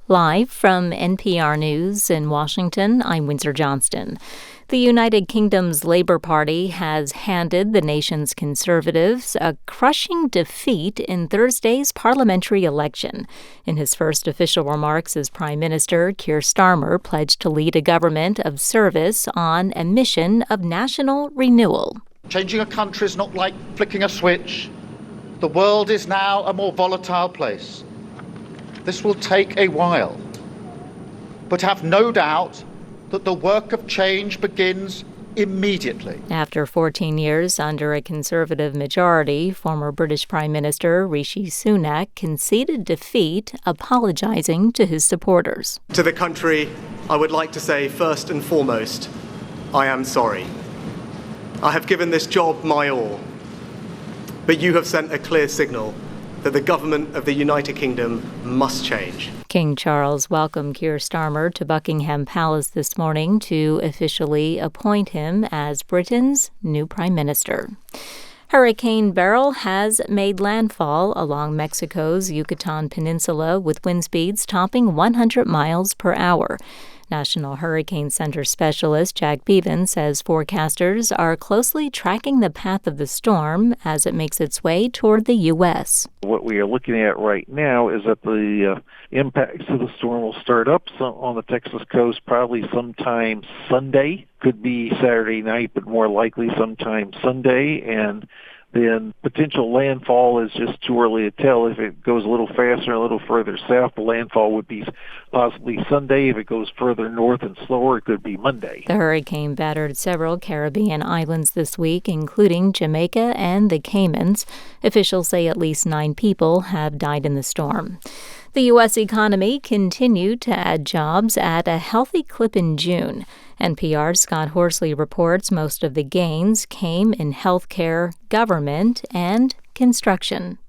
Live from NPR News in Washington, I'm Windsor Johnston. The United Kingdom's Labour Party has handed the nation's Conservatives a crushing defeat in Thursday's parliamentary election. In his first official remarks as Prime Minister, Keir Starmer pledged to lead a government of service on a mission of national renewal. Changing a country is not like flicking a switch. The world is now a more volatile place. This will take a while, but have no doubt that the work of change begins immediately. After 14 years under a Conservative majority, former British Prime Minister Rishi Sunak conceded defeat, apologizing to his supporters. To the country, I would like to say first and foremost, I am sorry. I have given this job my all, but you have sent a clear signal that the government of the United Kingdom must change. King Charles welcomed Keir Starmer to Buckingham Palace this morning to officially appoint him as Britain's new Prime Minister. Hurricane Beryl has made landfall along Mexico's Yucatan Peninsula with wind speeds topping 100 miles per hour. National Hurricane Center specialist Jack Bevan says forecasters are closely tracking the path of the storm as it makes its way toward the U.S. What we are looking at right now is that the impacts of the storm will start up on the Texas coast probably sometime Sunday. Could be Saturday night, but more likely sometime Sunday. And then potential landfall is just too early to tell. If it goes a little faster, a little further south, the landfall would be possibly Sunday. If it goes further north and slower, it could be Monday. The hurricane battered several Caribbean islands this week, including Jamaica and the Caymans. Officials say at least 9 people have died in the storm. The U.S. economy continued to add jobs at a healthy clip in June. NPR's Scott Horsley reports most of the gains came in healthcare, government, and construction.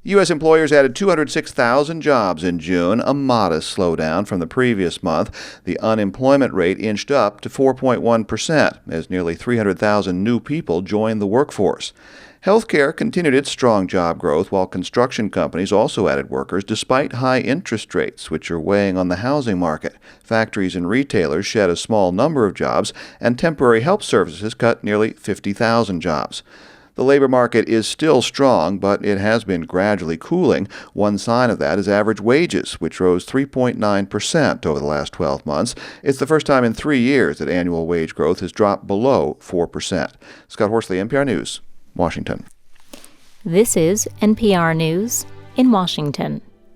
U.S. employers added 206,000 jobs in June, a modest slowdown from the previous month. The unemployment rate inched up to 4.1% as nearly 300,000 new people joined the workforce. Healthcare continued its strong job growth, while construction companies also added workers despite high interest rates, which are weighing on the housing market. Factories and retailers shed a small number of jobs, and temporary help services cut nearly 50,000 jobs. The labor market is still strong, but it has been gradually cooling. One sign of that is average wages, which rose 3.9% over the last 12 months. It's the first time in 3 years that annual wage growth has dropped below 4%. Scott Horsley, NPR News, Washington. This is NPR News in Washington.